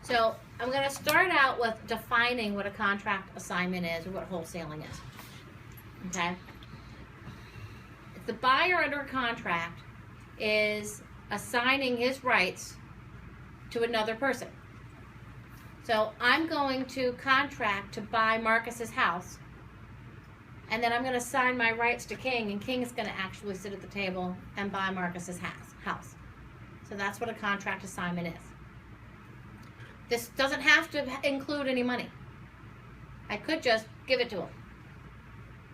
So I'm going to start out with defining what a contract assignment is or what wholesaling is. Okay? The buyer under a contract is assigning his rights to another person. So I'm going to contract to buy Marcus's house, and then I'm going to assign my rights to King, and King is going to actually sit at the table and buy Marcus's house. So that's what a contract assignment is. This doesn't have to include any money. I could just give it to him.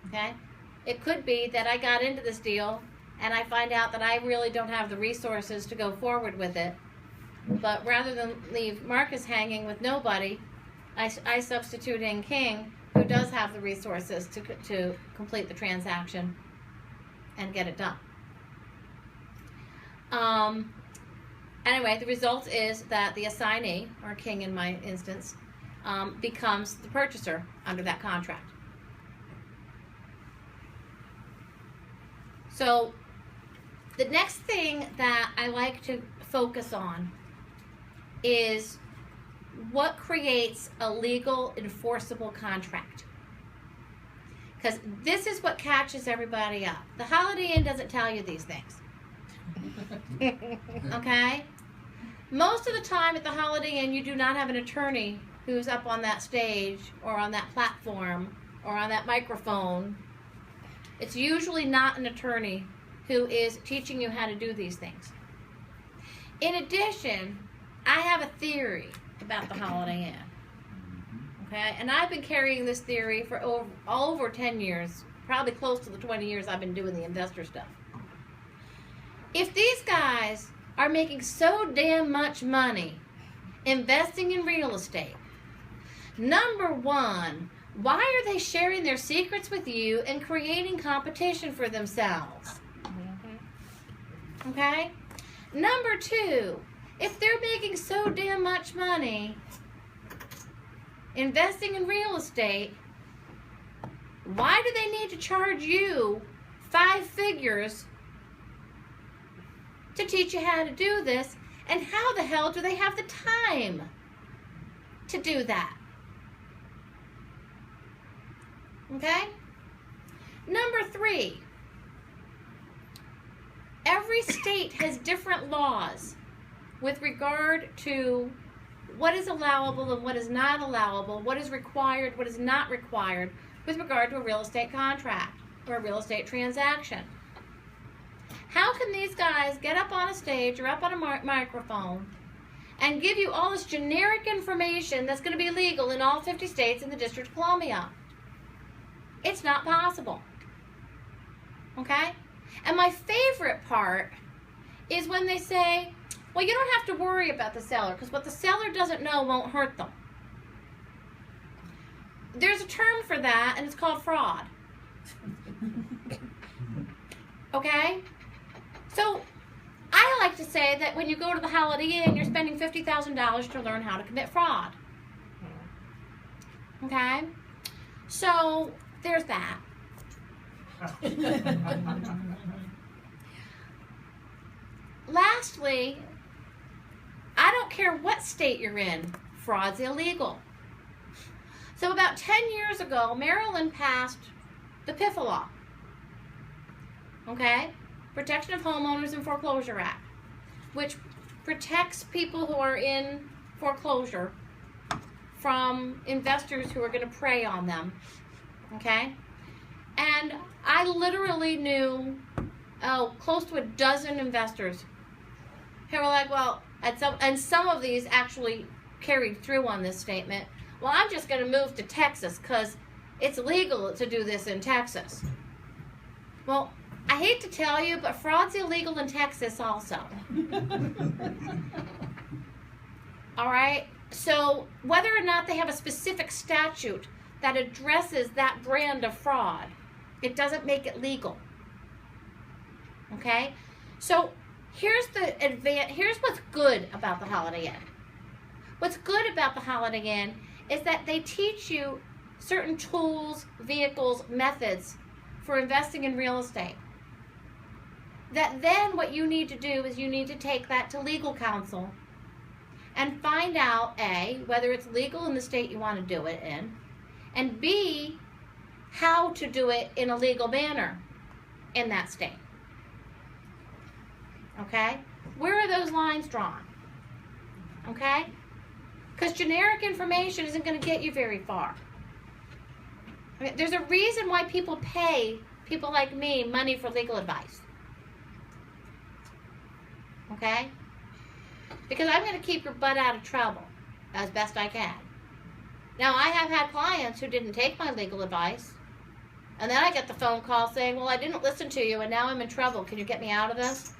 Okay? It could be that I got into this deal and I find out that I really don't have the resources to go forward with it. But rather than leave Marcus hanging with nobody, I substitute in King, who does have the resources to complete the transaction and get it done. Anyway, the result is that the assignee, or King in my instance, becomes the purchaser under that contract. So the next thing that I like to focus on is what creates a legal enforceable contract. Because this is what catches everybody up. The Holiday Inn doesn't tell you these things. Okay? Most of the time at the Holiday Inn, you do not have an attorney who's up on that stage or on that platform or on that microphone. It's usually not an attorney who is teaching you how to do these things. In addition, I have a theory about the Holiday Inn. Okay? And I've been carrying this theory for over 10 years, probably close to the 20 years I've been doing the investor stuff. If these guys are making so damn much money investing in real estate, number one, why are they sharing their secrets with you and creating competition for themselves? Okay? Number two, if they're making so damn much money investing in real estate, why do they need to charge you 5 figures to teach you how to do this? And how the hell do they have the time to do that? Okay? Number 3, every state has different laws with regard to what is allowable and what is not allowable, what is required, what is not required with regard to a real estate contract or a real estate transaction. How can these guys get up on a stage or up on a microphone and give you all this generic information that's going to be legal in all 50 states in the District of Columbia? It's not possible. Okay? And my favorite part is when they say, well, you don't have to worry about the seller because what the seller doesn't know won't hurt them. There's a term for that, and it's called fraud. Okay? So I like to say that when you go to the Holiday Inn, you're spending $50,000 to learn how to commit fraud. Okay? So there's that. Lastly, I don't care what state you're in, fraud's illegal. So about 10 years ago, Maryland passed the PIFA law. Okay? Protection of Homeowners and Foreclosure Act, which protects people who are in foreclosure from investors who are going to prey on them. Okay? And I literally knew, close to a dozen investors who were like, well, and some of these actually carried through on this statement. Well, I'm just going to move to Texas because it's legal to do this in Texas. Well, I hate to tell you, but fraud's illegal in Texas also. All right? So whether or not they have a specific statute that addresses that brand of fraud, it doesn't make it legal. Okay? So here's what's good about the Holiday Inn. What's good about the Holiday Inn is that they teach you certain tools, vehicles, methods for investing in real estate. That then what you need to do is you need to take that to legal counsel and find out, A, whether it's legal in the state you want to do it in, and B, how to do it in a legal manner in that state. Okay? Where are those lines drawn? Okay? Because generic information isn't going to get you very far. I mean, there's a reason why people pay people like me money for legal advice. Okay? Because I'm going to keep your butt out of trouble as best I can. Now, I have had clients who didn't take my legal advice, and then I get the phone call saying, well, I didn't listen to you, and now I'm in trouble. Can you get me out of this?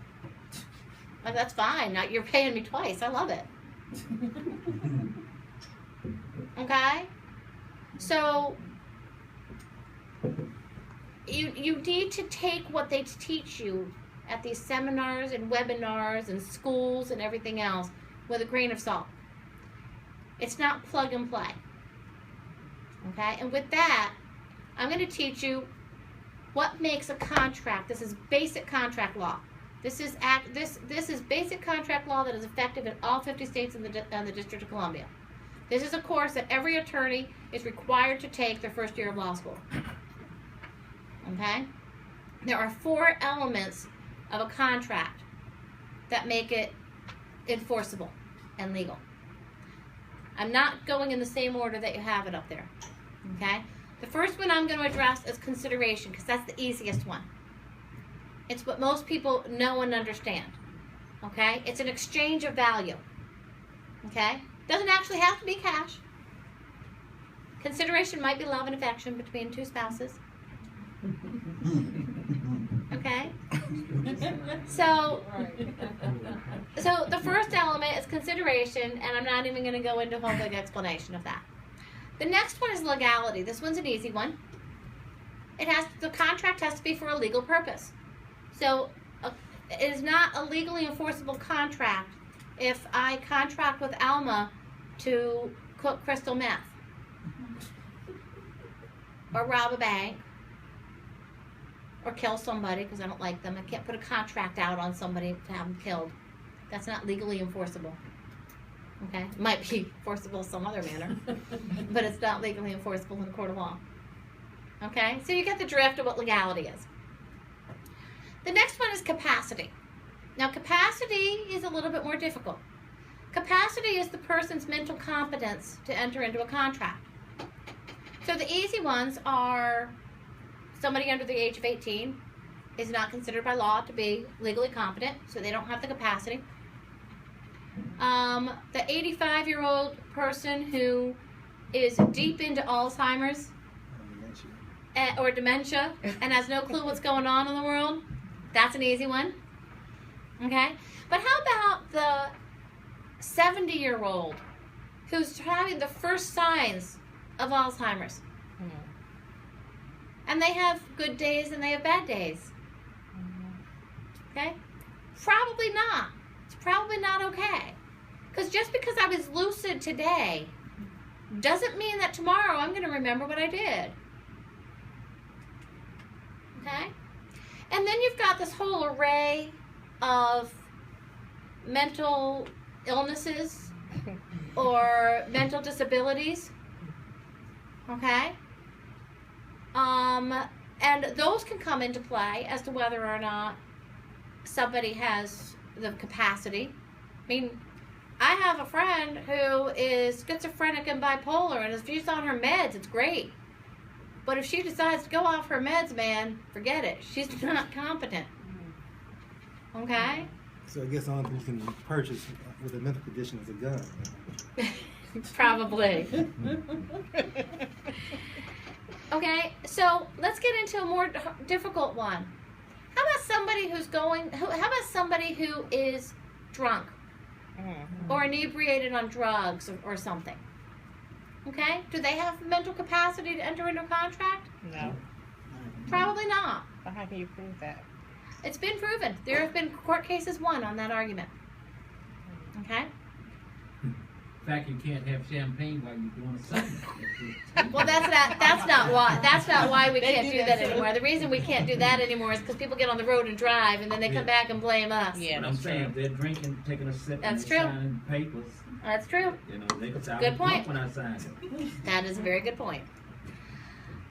Like, that's fine. Now, you're paying me twice. I love it. Okay? So, you need to take what they teach you at these seminars and webinars and schools and everything else with a grain of salt. It's not plug and play. Okay? And with that, I'm going to teach you what makes a contract. This is basic contract law. This is basic contract law that is effective in all 50 states and the District of Columbia. This is a course that every attorney is required to take their first year of law school. Okay? There are 4 elements of a contract that make it enforceable and legal. I'm not going in the same order that you have it up there. Okay? The first one I'm going to address is consideration, because that's the easiest one. It's what most people know and understand. Okay? It's an exchange of value. Okay? Doesn't actually have to be cash. Consideration might be love and affection between 2 spouses. Okay? So the first element is consideration, and I'm not even going to go into a whole big explanation of that. The next one is legality. This one's an easy one. The contract has to be for a legal purpose. So it is not a legally enforceable contract if I contract with Alma to cook crystal meth or rob a bank or kill somebody because I don't like them. I can't put a contract out on somebody to have them killed. That's not legally enforceable. Okay? It might be enforceable some other manner, but it's not legally enforceable in a court of law. Okay? So you get the drift of what legality is. The next one is capacity. Now, capacity is a little bit more difficult. Capacity is the person's mental competence to enter into a contract. So the easy ones are somebody under the age of 18 is not considered by law to be legally competent, so they don't have the capacity. The 85-year-old person who is deep into Alzheimer's or dementia and has no clue what's going on in the world, that's an easy one. Okay? But how about the 70-year-old who's having the first signs of Alzheimer's? And they have good days and they have bad days. Okay? Probably not. It's probably not okay. Because just because I was lucid today doesn't mean that tomorrow I'm going to remember what I did. Okay? And then you've got this whole array of mental illnesses or mental disabilities. Okay? And those can come into play as to whether or not somebody has the capacity. I mean, I have a friend who is schizophrenic and bipolar, and if she's on her meds, it's great. But if she decides to go off her meds, man, forget it. She's not competent. Okay? So I guess the only thing you can purchase with a mental condition is a gun. Probably. Okay, so let's get into a more difficult one. How about somebody who is drunk or inebriated on drugs or something? Okay, do they have mental capacity to enter into a contract? No. Probably not. But how can you prove that? It's been proven. There have been court cases won on that argument. Okay? fact you can't have champagne while you're doing something. Well, that's not why we can't do that anymore. The reason we can't do that anymore is because people get on the road and drive, and then they come back and blame us. Yeah, But I'm saying, if they're drinking, taking a sip, That's and true. they're signing papers, That's true. you know, they could say, I Good was drunk point. when I signed it. That is a very good point.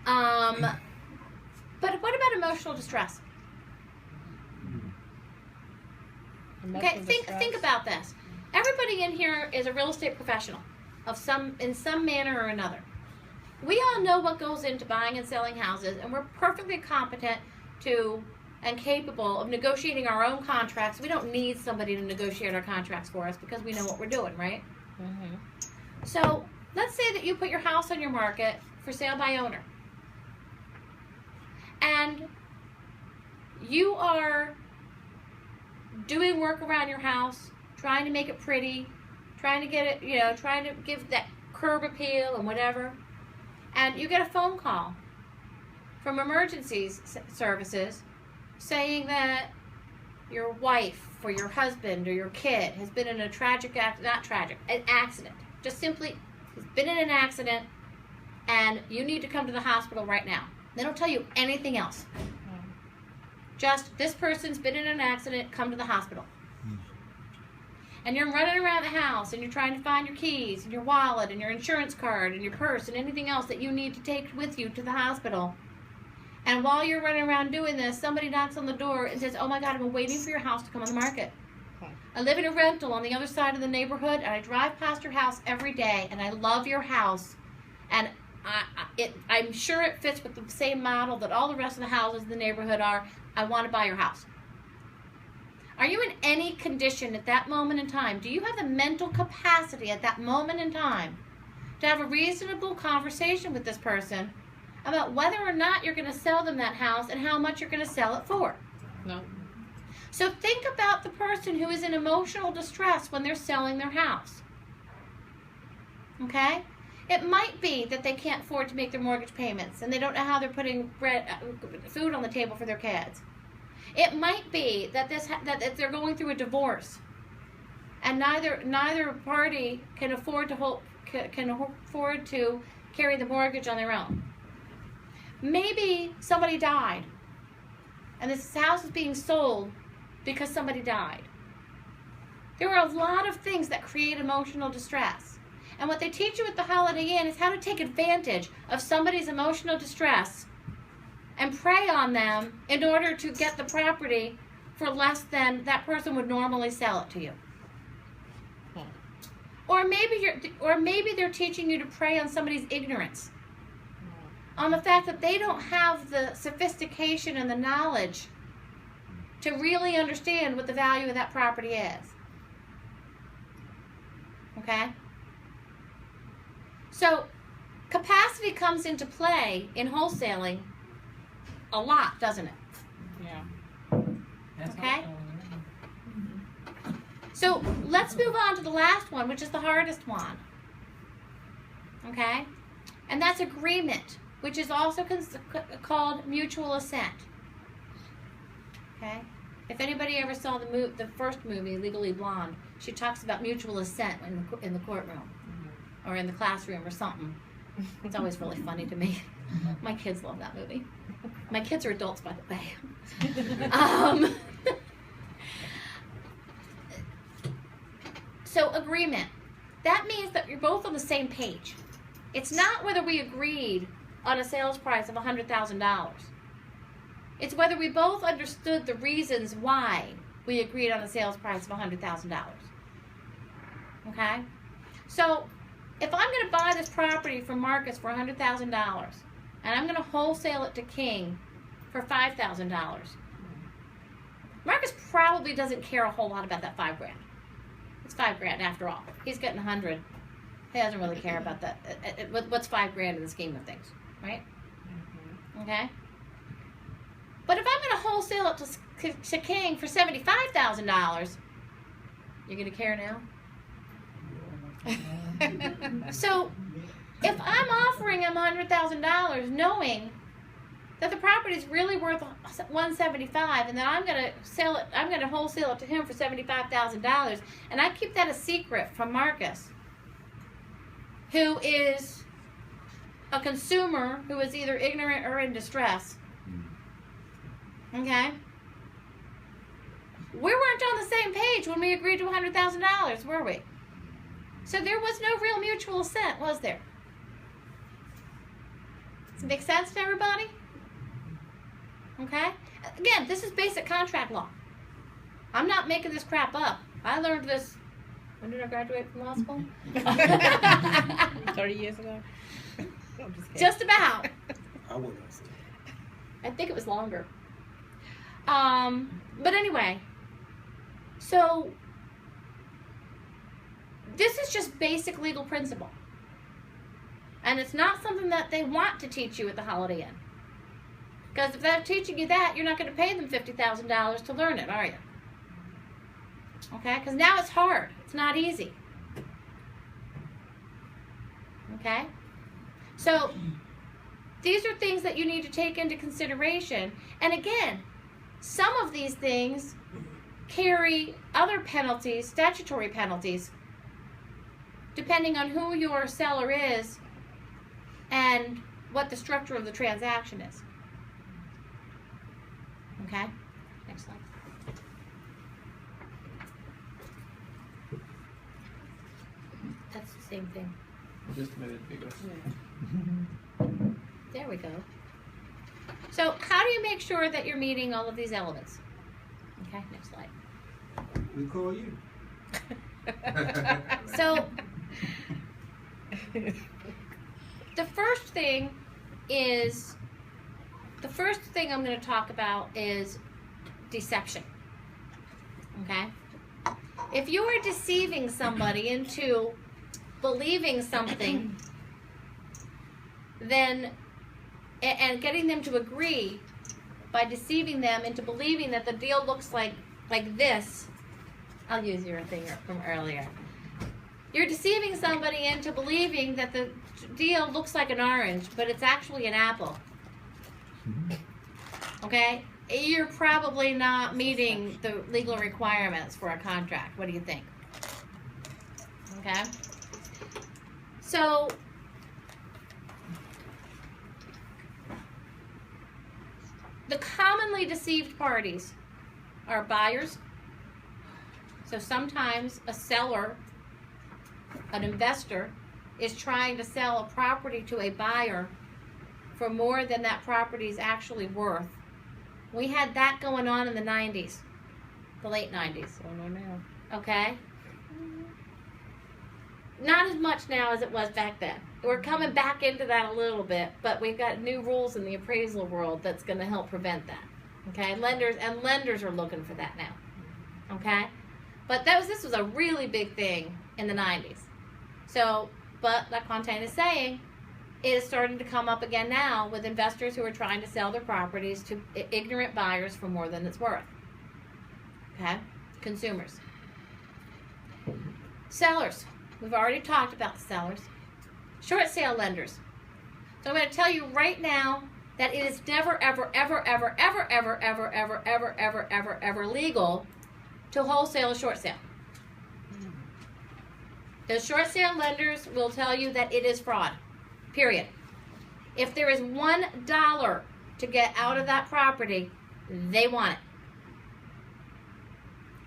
But what about emotional distress? Okay, think about this. Everybody in here is a real estate professional in some manner or another. We all know what goes into buying and selling houses, and we're perfectly competent and capable of negotiating our own contracts. We don't need somebody to negotiate our contracts for us because we know what we're doing, right? Mm-hmm. So let's say that you put your house on your market for sale by owner, and you are doing work around your house, trying to make it pretty, trying to get it, trying to give that curb appeal and whatever, and you get a phone call from emergencies services saying that your wife or your husband or your kid has been in a an accident. Just simply has been in an accident and you need to come to the hospital right now. They don't tell you anything else. Just, this person's been in an accident, come to the hospital. And you're running around the house and you're trying to find your keys and your wallet and your insurance card and your purse and anything else that you need to take with you to the hospital. And while you're running around doing this, somebody knocks on the door and says, oh my God, I've been waiting for your house to come on the market. I live in a rental on the other side of the neighborhood, and I drive past your house every day, and I love your house. And I'm sure it fits with the same model that all the rest of the houses in the neighborhood are. I want to buy your house. Are you in any condition at that moment in time? Do you have the mental capacity at that moment in time to have a reasonable conversation with this person about whether or not you're going to sell them that house and how much you're going to sell it for? No. So think about the person who is in emotional distress when they're selling their house. Okay? It might be that they can't afford to make their mortgage payments and they don't know how they're putting food on the table for their kids. It might be that that they're going through a divorce and neither party can afford to carry the mortgage on their own. Maybe somebody died and this house is being sold because somebody died. There are a lot of things that create emotional distress. And what they teach you at the Holiday Inn is how to take advantage of somebody's emotional distress and prey on them in order to get the property for less than that person would normally sell it to you. Or maybe they're teaching you to prey on somebody's ignorance, on the fact that they don't have the sophistication and the knowledge to really understand what the value of that property is. Okay? So, capacity comes into play in wholesaling a lot, doesn't it? Yeah. That's Okay. all. So, let's move on to the last one, which is the hardest one. Okay? And that's agreement, which is also called mutual assent. Okay? If anybody ever saw the first movie, Legally Blonde, she talks about mutual assent in the courtroom or in the classroom or something. It's always really funny to me. My kids love that movie. My kids are adults, by the way. So agreement. That means that you're both on the same page. It's not whether we agreed on a sales price of $100,000. It's whether we both understood the reasons why we agreed on a sales price of $100,000. Okay? So, if I'm going to buy this property from Marcus for $100,000, and I'm going to wholesale it to King for $5,000, Marcus probably doesn't care a whole lot about that $5,000. It's $5,000 after all. He's getting 100. He doesn't really care about that. What's $5,000 in the scheme of things, right? Okay? But if I'm going to wholesale it to King for $75,000, you're going to care now? So, if I'm offering him $100,000 knowing that the property is really worth $175,000 and that I'm going to wholesale it to him for $75,000, and I keep that a secret from Marcus, who is a consumer who is either ignorant or in distress. Okay? We weren't on the same page when we agreed to $100,000, were we? So there was no real mutual assent, was there? Does it make sense to everybody? Okay? Again, this is basic contract law. I'm not making this crap up. I learned this, when did I graduate from law school? 30 years ago? I'm just kidding. Just about. I wouldn't have said. I think it was longer. But anyway, so this is just basic legal principle. And it's not something that they want to teach you at the Holiday Inn. Because if they're teaching you that, you're not going to pay them $50,000 to learn it, are you? Okay? Because now it's hard. It's not easy. Okay? So, these are things that you need to take into consideration. And again, some of these things carry other penalties, statutory penalties, depending on who your seller is and what the structure of the transaction is. Okay? Next slide. That's the same thing. Just a minute bigger. There we go. So how do you make sure that you're meeting all of these elements? Okay, next slide. We call you. So the first thing I'm going to talk about is deception. Okay? If you are deceiving somebody into believing something, then and getting them to agree by deceiving them into believing that the deal looks like this. I'll use your thing from earlier. You're deceiving somebody into believing that the deal looks like an orange, but it's actually an apple. Okay? You're probably not meeting the legal requirements for a contract. What do you think? Okay? So, the commonly deceived parties are buyers. So sometimes a seller, an investor, is trying to sell a property to a buyer for more than that property is actually worth. We had that going on in the 90s, the late 90s. Oh, no. Okay? Not as much now as it was back then. We're coming back into that a little bit, but we've got new rules in the appraisal world that's going to help prevent that. Okay? Lenders are looking for that now. Okay? But this was a really big thing in the 90s. So, but like Fontaine is saying, it is starting to come up again now with investors who are trying to sell their properties to ignorant buyers for more than it's worth. Okay? Consumers. Sellers. We've already talked about the sellers. Short sale lenders. So I'm going to tell you right now that it is never, ever, ever, ever, ever, ever, ever, ever, ever, ever, ever, ever legal to wholesale a short sale. The short sale lenders will tell you that it is fraud. Period. If there is $1 to get out of that property, they want it.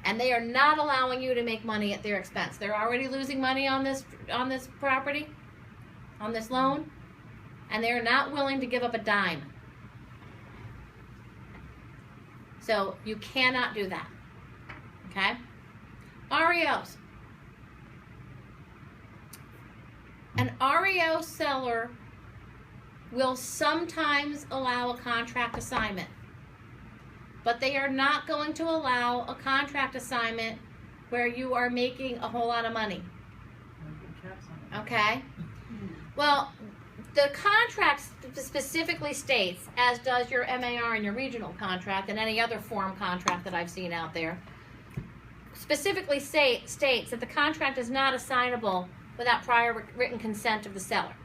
And they are not allowing you to make money at their expense. They're already losing money on this property, on this loan, and they're not willing to give up a dime. So you cannot do that. Okay? REOs. An REO seller will sometimes allow a contract assignment, but they are not going to allow a contract assignment where you are making a whole lot of money. Okay? Well, the contract specifically states, as does your MAR and your regional contract and any other form contract that I've seen out there, specifically states that the contract is not assignable without prior written consent of the seller.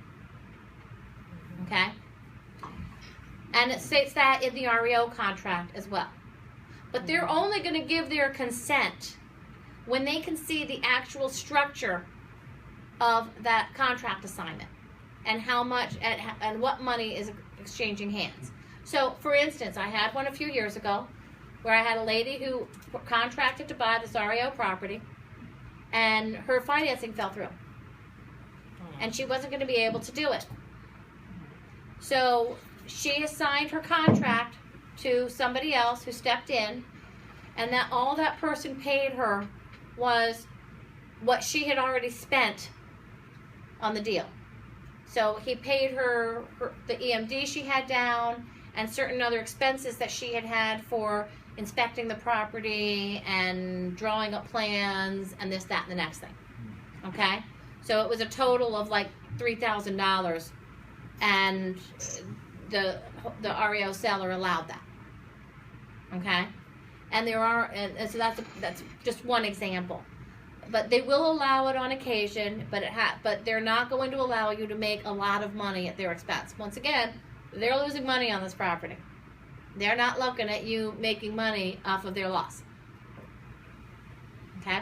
Okay? And it states that in the REO contract as well. But they're only going to give their consent when they can see the actual structure of that contract assignment and how much and what money is exchanging hands. So, for instance, I had one a few years ago where I had a lady who contracted to buy this REO property, and her financing fell through, and she wasn't going to be able to do it. So she assigned her contract to somebody else who stepped in, and that all that person paid her was what she had already spent on the deal. So he paid her the EMD she had down and certain other expenses that she had for inspecting the property and drawing up plans and this, that, and the next thing. Okay? So it was a total of like $3,000, and the REO seller allowed that. Okay? And there are, and so that's just one example. But they will allow it on occasion, but they're not going to allow you to make a lot of money at their expense. Once again, they're losing money on this property. They're not looking at you making money off of their loss. Okay?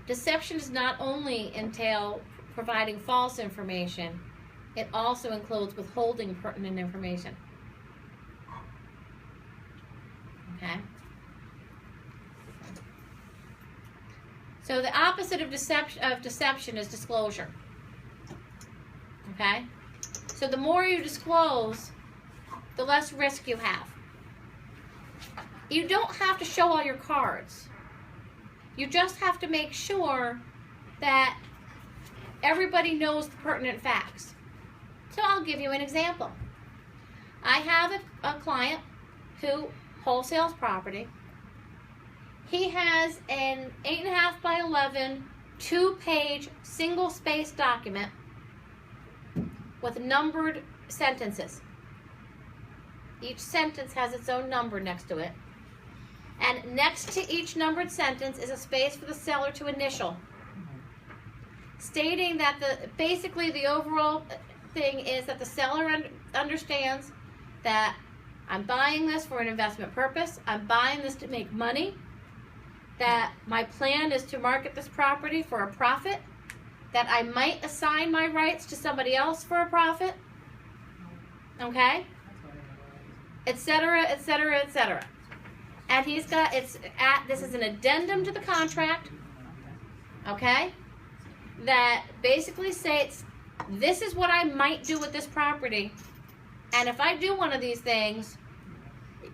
Deception does not only entail providing false information, it also includes withholding pertinent information. Okay? So the opposite of deception is disclosure. Okay? So the more you disclose, the less risk you have. You don't have to show all your cards. You just have to make sure that everybody knows the pertinent facts. So I'll give you an example. I have a client who wholesales property. He has an 8.5 by 11, 2-page, single-spaced document with numbered sentences. Each sentence has its own number next to it. And next to each numbered sentence is a space for the seller to initial, stating that basically the overall thing is that the seller understands that I'm buying this for an investment purpose, I'm buying this to make money, that my plan is to market this property for a profit, that I might assign my rights to somebody else for a profit, okay, etc., etc., etc. And he's got, this is an addendum to the contract, okay, that basically states, this is what I might do with this property, and if I do one of these things,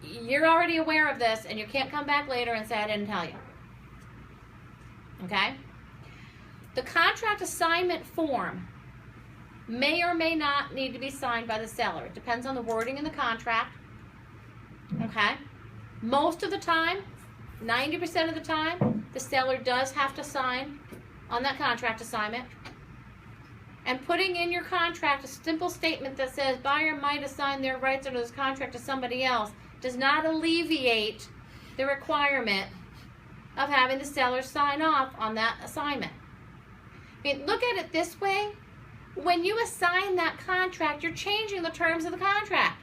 you're already aware of this, and you can't come back later and say I didn't tell you. Okay? The contract assignment form may or may not need to be signed by the seller. It depends on the wording in the contract. Okay? Most of the time, 90% of the time, the seller does have to sign on that contract assignment. And putting in your contract a simple statement that says buyer might assign their rights under this contract to somebody else does not alleviate the requirement of having the seller sign off on that assignment. I mean, look at it this way. When you assign that contract, you're changing the terms of the contract.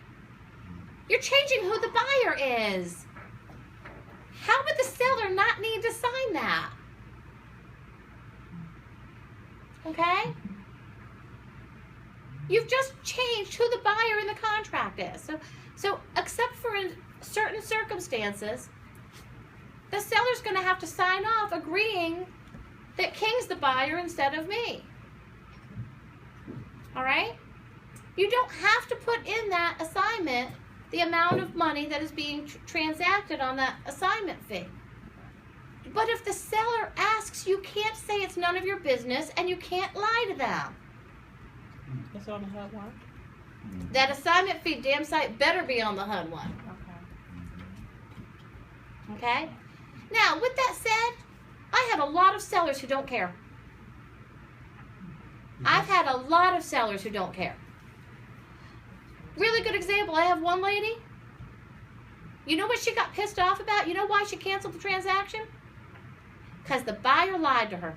You're changing who the buyer is. How would the seller not need to sign that? Okay? You've just changed who the buyer in the contract is. So except for in certain circumstances, the seller's going to have to sign off agreeing that King's the buyer instead of me. All right? You don't have to put in that assignment the amount of money that is being transacted on that assignment fee. But if the seller asks, you can't say it's none of your business, and you can't lie to them. It's on the HUD one? That assignment fee damn sight better be on the HUD one. Okay? Now, with that said, I have a lot of sellers who don't care. I've had a lot of sellers who don't care. Really good example, I have one lady. You know what she got pissed off about? You know why she canceled the transaction? Because the buyer lied to her.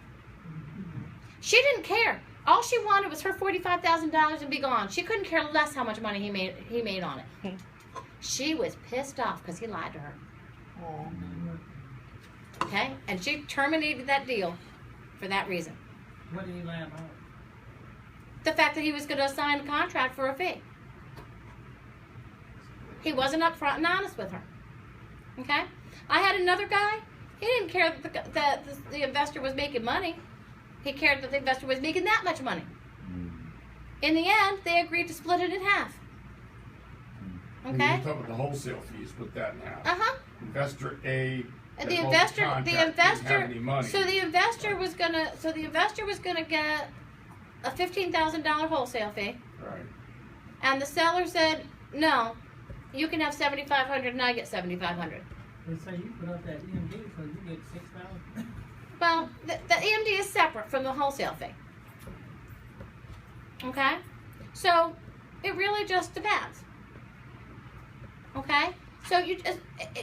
She didn't care. All she wanted was her $45,000 and be gone. She couldn't care less how much money he made on it. She was pissed off because he lied to her. Okay? And she terminated that deal for that reason. What did he lie about? The fact that he was going to sign a contract for a fee. He wasn't upfront and honest with her. Okay? I had another guy. He didn't care that the investor was making money. He cared that the investor was making that much money. In the end, they agreed to split it in half. And Okay? you're talking about the wholesale fees, put that in half. Uh-huh. Investor A. And that the wrote investor, contract the didn't investor, have any money. so the investor was gonna get a $15,000 wholesale fee, Right. and the seller said, "No, you can have $7,500, and I get $7,500." They say you put up that EMD so you get $6,000. Well, the EMD is separate from the wholesale fee. Okay, so it really just depends. Okay, so you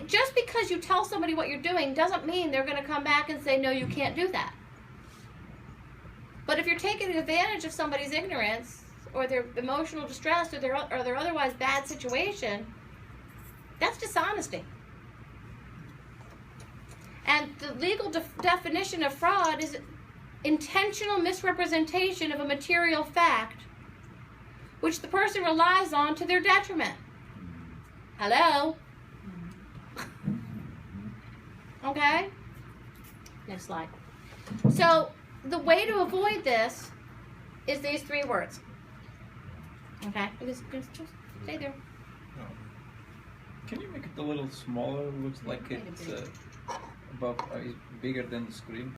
just because you tell somebody what you're doing doesn't mean they're going to come back and say, "No, you can't do that." But if you're taking advantage of somebody's ignorance or their emotional distress or their otherwise bad situation, that's dishonesty. And the legal definition of fraud is intentional misrepresentation of a material fact which the person relies on to their detriment. Hello? Okay? Next slide. So, the way to avoid this is these 3 words. Okay? Just stay there. Can you make it a little smaller? Looks like it's above, bigger than the screen.